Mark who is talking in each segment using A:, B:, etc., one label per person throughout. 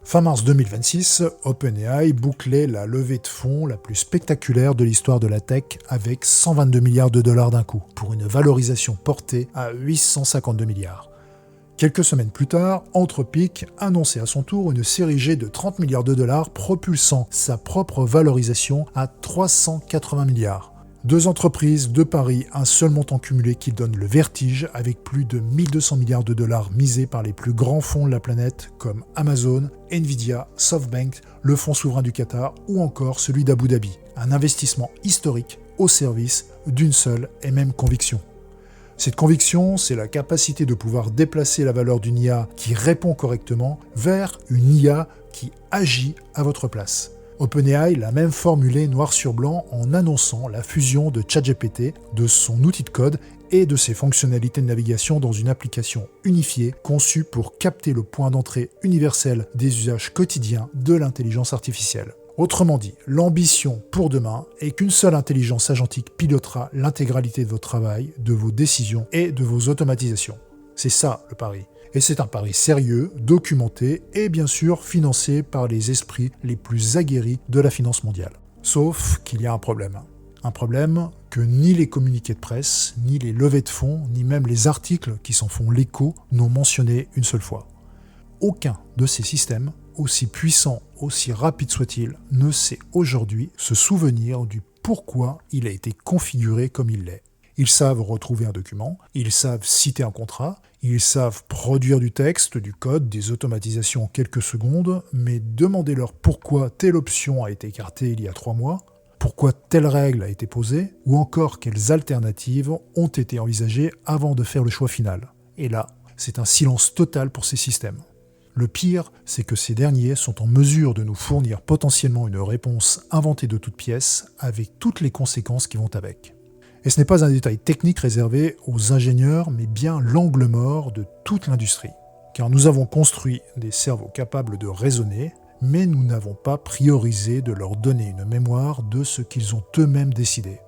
A: Fin mars 2026, OpenAI bouclait la levée de fonds la plus spectaculaire de l'histoire de la tech avec 122 milliards de dollars d'un coup, pour une valorisation portée à 852 milliards. Quelques semaines plus tard, Anthropic annonçait à son tour une série G de 30 milliards de dollars propulsant sa propre valorisation à 380 milliards. Deux entreprises, deux paris, un seul montant cumulé qui donne le vertige avec plus de 1200 milliards de dollars misés par les plus grands fonds de la planète comme Amazon, Nvidia, SoftBank, le fonds souverain du Qatar ou encore celui d'Abu Dhabi. Un investissement historique au service d'une seule et même conviction. Cette conviction, c'est la capacité de pouvoir déplacer la valeur d'une IA qui répond correctement vers une IA qui agit à votre place. OpenAI l'a même formulé noir sur blanc en annonçant la fusion de ChatGPT, de son outil de code et de ses fonctionnalités de navigation dans une application unifiée conçue pour capter le point d'entrée universel des usages quotidiens de l'intelligence artificielle. Autrement dit, l'ambition pour demain est qu'une seule intelligence agentique pilotera l'intégralité de votre travail, de vos décisions et de vos automatisations. C'est ça le pari. Et c'est un pari sérieux, documenté et bien sûr financé par les esprits les plus aguerris de la finance mondiale. Sauf qu'il y a un problème. Un problème que ni les communiqués de presse, ni les levées de fonds, ni même les articles qui s'en font l'écho n'ont mentionné une seule fois. Aucun de ces systèmes, aussi puissant, aussi rapide soit-il, ne sait aujourd'hui se souvenir du pourquoi il a été configuré comme il l'est. Ils savent retrouver un document, ils savent citer un contrat, ils savent produire du texte, du code, des automatisations en quelques secondes, mais demandez-leur pourquoi telle option a été écartée il y a 3 mois, pourquoi telle règle a été posée, ou encore quelles alternatives ont été envisagées avant de faire le choix final. Et là, c'est un silence total pour ces systèmes. Le pire, c'est que ces derniers sont en mesure de nous fournir potentiellement une réponse inventée de toutes pièces, avec toutes les conséquences qui vont avec. Et ce n'est pas un détail technique réservé aux ingénieurs, mais bien l'angle mort de toute l'industrie. Car nous avons construit des cerveaux capables de raisonner, mais nous n'avons pas priorisé de leur donner une mémoire de ce qu'ils ont eux-mêmes décidé.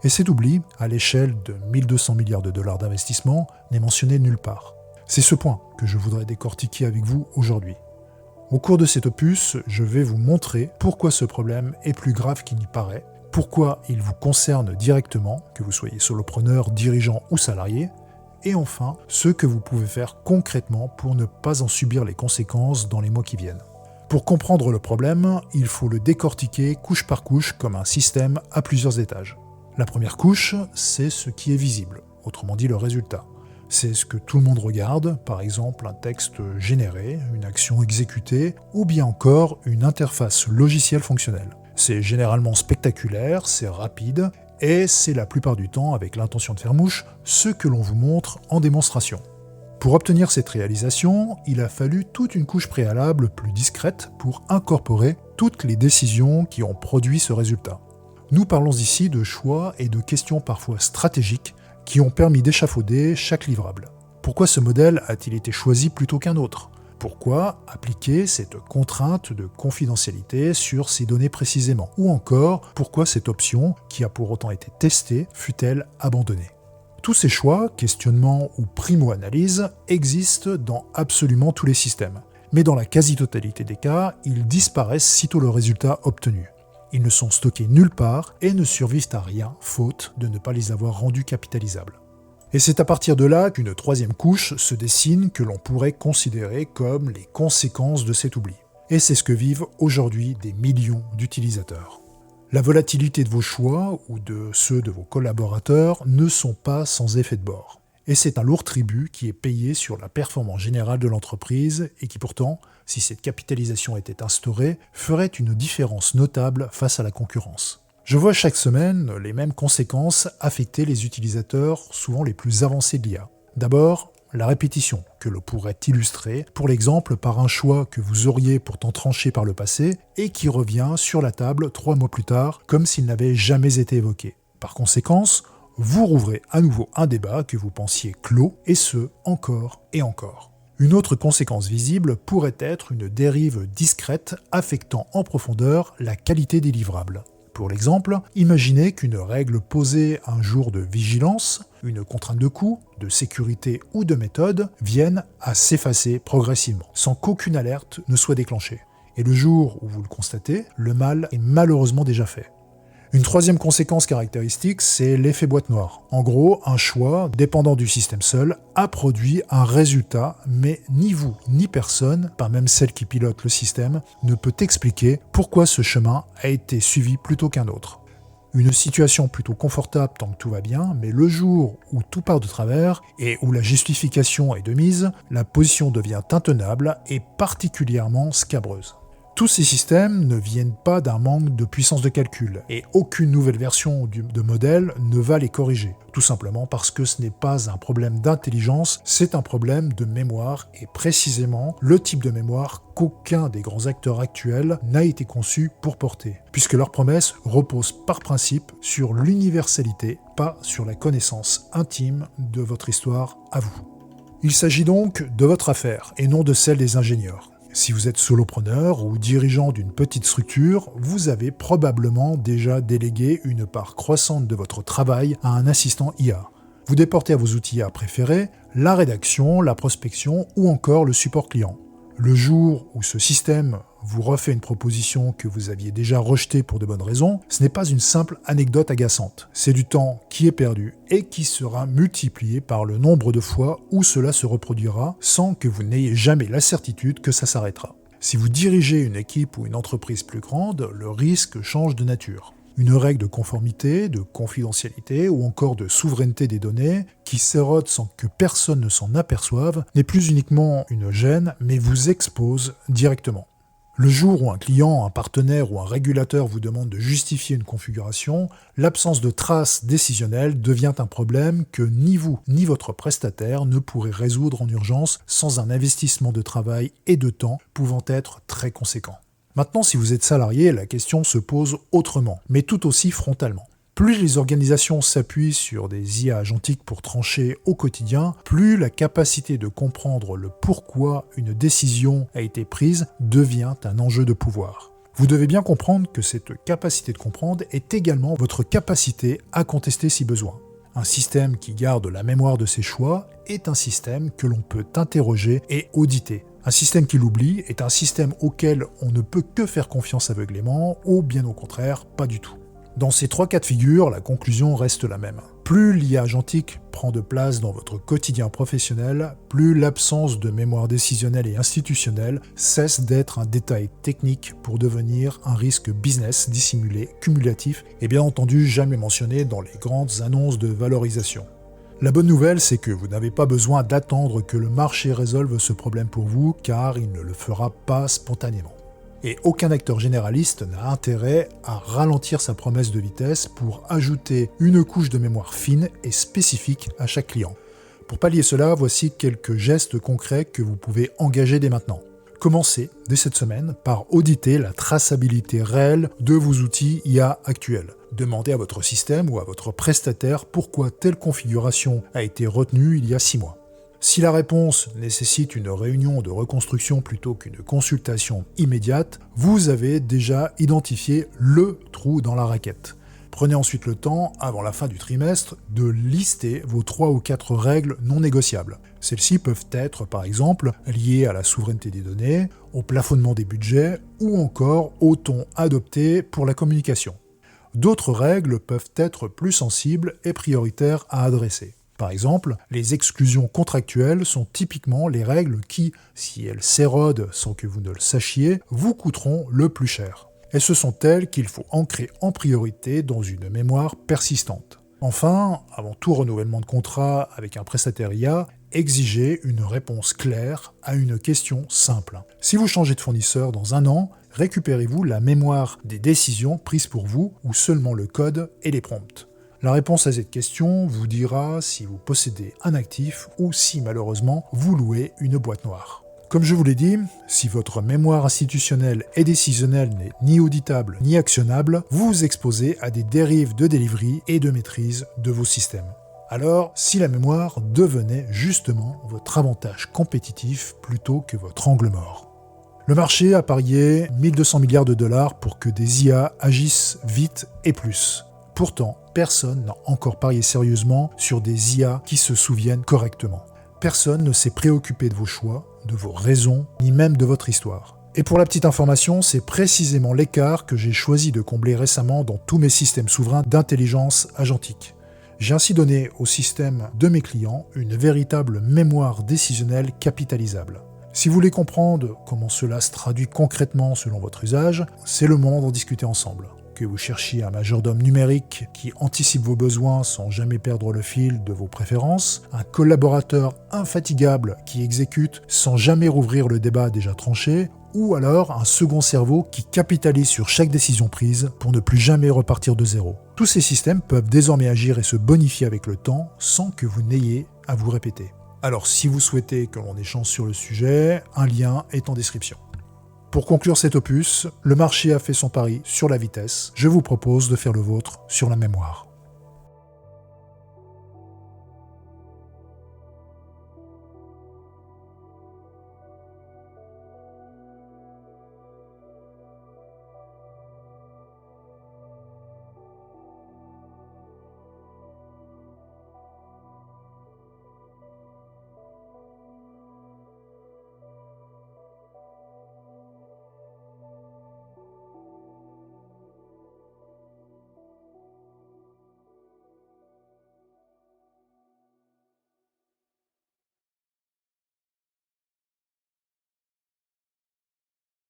A: Et cet oubli, à l'échelle de 1200 milliards de dollars d'investissement, n'est mentionné nulle part. C'est ce point que je voudrais décortiquer avec vous aujourd'hui. Au cours de cet opus, je vais vous montrer pourquoi ce problème est plus grave qu'il n'y paraît, pourquoi il vous concerne directement, que vous soyez solopreneur, dirigeant ou salarié, et enfin, ce que vous pouvez faire concrètement pour ne pas en subir les conséquences dans les mois qui viennent. Pour comprendre le problème, il faut le décortiquer couche par couche comme un système à plusieurs étages. La première couche, c'est ce qui est visible, autrement dit le résultat. C'est ce que tout le monde regarde, par exemple un texte généré, une action exécutée, ou bien encore une interface logicielle fonctionnelle. C'est généralement spectaculaire, c'est rapide, et c'est la plupart du temps, avec l'intention de faire mouche, ce que l'on vous montre en démonstration. Pour obtenir cette réalisation, il a fallu toute une couche préalable plus discrète pour incorporer toutes les décisions qui ont produit ce résultat. Nous parlons ici de choix et de questions parfois stratégiques qui ont permis d'échafauder chaque livrable. Pourquoi ce modèle a-t-il été choisi plutôt qu'un autre ? Pourquoi appliquer cette contrainte de confidentialité sur ces données précisément ? Ou encore, pourquoi cette option, qui a pour autant été testée, fut-elle abandonnée ? Tous ces choix, questionnements ou primo-analyses existent dans absolument tous les systèmes. Mais dans la quasi-totalité des cas, ils disparaissent sitôt le résultat obtenu. Ils ne sont stockés nulle part et ne survivent à rien, faute de ne pas les avoir rendus capitalisables. Et c'est à partir de là qu'une troisième couche se dessine que l'on pourrait considérer comme les conséquences de cet oubli. Et c'est ce que vivent aujourd'hui des millions d'utilisateurs. La volatilité de vos choix ou de ceux de vos collaborateurs ne sont pas sans effet de bord. Et c'est un lourd tribut qui est payé sur la performance générale de l'entreprise et qui pourtant, si cette capitalisation était instaurée, ferait une différence notable face à la concurrence. Je vois chaque semaine les mêmes conséquences affecter les utilisateurs, souvent les plus avancés de l'IA. D'abord, la répétition, que l'on pourrait illustrer, pour l'exemple, par un choix que vous auriez pourtant tranché par le passé et qui revient sur la table 3 mois plus tard, comme s'il n'avait jamais été évoqué. Par conséquence, vous rouvrez à nouveau un débat que vous pensiez clos, et ce, encore et encore. Une autre conséquence visible pourrait être une dérive discrète affectant en profondeur la qualité des livrables. Pour l'exemple, imaginez qu'une règle posée un jour de vigilance, une contrainte de coût, de sécurité ou de méthode vienne à s'effacer progressivement, sans qu'aucune alerte ne soit déclenchée. Et le jour où vous le constatez, le mal est malheureusement déjà fait. Une troisième conséquence caractéristique, c'est l'effet boîte noire. En gros, un choix, dépendant du système seul, a produit un résultat, mais ni vous, ni personne, pas même celle qui pilote le système, ne peut expliquer pourquoi ce chemin a été suivi plutôt qu'un autre. Une situation plutôt confortable tant que tout va bien, mais le jour où tout part de travers et où la justification est de mise, la position devient intenable et particulièrement scabreuse. Tous ces systèmes ne viennent pas d'un manque de puissance de calcul, et aucune nouvelle version de modèle ne va les corriger, tout simplement parce que ce n'est pas un problème d'intelligence, c'est un problème de mémoire, et précisément le type de mémoire qu'aucun des grands acteurs actuels n'a été conçu pour porter, puisque leur promesse repose par principe sur l'universalité, pas sur la connaissance intime de votre histoire à vous. Il s'agit donc de votre affaire, et non de celle des ingénieurs. Si vous êtes solopreneur ou dirigeant d'une petite structure, vous avez probablement déjà délégué une part croissante de votre travail à un assistant IA. Vous déportez à vos outils IA préférés la rédaction, la prospection ou encore le support client. Le jour où ce système vous refait une proposition que vous aviez déjà rejetée pour de bonnes raisons, ce n'est pas une simple anecdote agaçante. C'est du temps qui est perdu et qui sera multiplié par le nombre de fois où cela se reproduira sans que vous n'ayez jamais la certitude que ça s'arrêtera. Si vous dirigez une équipe ou une entreprise plus grande, le risque change de nature. Une règle de conformité, de confidentialité ou encore de souveraineté des données qui s'érode sans que personne ne s'en aperçoive n'est plus uniquement une gêne, mais vous expose directement. Le jour où un client, un partenaire ou un régulateur vous demande de justifier une configuration, l'absence de traces décisionnelles devient un problème que ni vous ni votre prestataire ne pourrez résoudre en urgence sans un investissement de travail et de temps pouvant être très conséquent. Maintenant, si vous êtes salarié, la question se pose autrement, mais tout aussi frontalement. Plus les organisations s'appuient sur des IA agentiques pour trancher au quotidien, plus la capacité de comprendre le pourquoi une décision a été prise devient un enjeu de pouvoir. Vous devez bien comprendre que cette capacité de comprendre est également votre capacité à contester si besoin. Un système qui garde la mémoire de ses choix est un système que l'on peut interroger et auditer. Un système qui l'oublie est un système auquel on ne peut que faire confiance aveuglément, ou bien au contraire, pas du tout. Dans ces trois cas de figure, la conclusion reste la même. Plus l'IA agentique prend de place dans votre quotidien professionnel, plus l'absence de mémoire décisionnelle et institutionnelle cesse d'être un détail technique pour devenir un risque business dissimulé, cumulatif et bien entendu jamais mentionné dans les grandes annonces de valorisation. La bonne nouvelle, c'est que vous n'avez pas besoin d'attendre que le marché résolve ce problème pour vous, car il ne le fera pas spontanément. Et aucun acteur généraliste n'a intérêt à ralentir sa promesse de vitesse pour ajouter une couche de mémoire fine et spécifique à chaque client. Pour pallier cela, voici quelques gestes concrets que vous pouvez engager dès maintenant. Commencez dès cette semaine par auditer la traçabilité réelle de vos outils IA actuels. Demandez à votre système ou à votre prestataire pourquoi telle configuration a été retenue il y a 6 mois. Si la réponse nécessite une réunion de reconstruction plutôt qu'une consultation immédiate, vous avez déjà identifié le trou dans la raquette. Prenez ensuite le temps, avant la fin du trimestre, de lister vos 3 ou 4 règles non négociables. Celles-ci peuvent être, par exemple, liées à la souveraineté des données, au plafonnement des budgets ou encore au ton adopté pour la communication. D'autres règles peuvent être plus sensibles et prioritaires à adresser. Par exemple, les exclusions contractuelles sont typiquement les règles qui, si elles s'érodent sans que vous ne le sachiez, vous coûteront le plus cher. Et ce sont elles qu'il faut ancrer en priorité dans une mémoire persistante. Enfin, avant tout renouvellement de contrat avec un prestataire IA, exigez une réponse claire à une question simple. Si vous changez de fournisseur dans 1 an, récupérez-vous la mémoire des décisions prises pour vous ou seulement le code et les prompts ? La réponse à cette question vous dira si vous possédez un actif ou si malheureusement vous louez une boîte noire. Comme je vous l'ai dit, si votre mémoire institutionnelle et décisionnelle n'est ni auditable ni actionnable, vous vous exposez à des dérives de delivery et de maîtrise de vos systèmes. Alors, si la mémoire devenait justement votre avantage compétitif plutôt que votre angle mort. Le marché a parié 1200 milliards de dollars pour que des IA agissent vite et plus. Pourtant, personne n'a encore parié sérieusement sur des IA qui se souviennent correctement. Personne ne s'est préoccupé de vos choix, de vos raisons, ni même de votre histoire. Et pour la petite information, c'est précisément l'écart que j'ai choisi de combler récemment dans tous mes systèmes souverains d'intelligence agentique. J'ai ainsi donné au système de mes clients une véritable mémoire décisionnelle capitalisable. Si vous voulez comprendre comment cela se traduit concrètement selon votre usage, c'est le moment d'en discuter ensemble. Que vous cherchiez un majordome numérique qui anticipe vos besoins sans jamais perdre le fil de vos préférences, un collaborateur infatigable qui exécute sans jamais rouvrir le débat déjà tranché, ou alors un second cerveau qui capitalise sur chaque décision prise pour ne plus jamais repartir de zéro. Tous ces systèmes peuvent désormais agir et se bonifier avec le temps sans que vous n'ayez à vous répéter. Alors si vous souhaitez que l'on échange sur le sujet, un lien est en description. Pour conclure cet opus, le marché a fait son pari sur la vitesse, je vous propose de faire le vôtre sur la mémoire.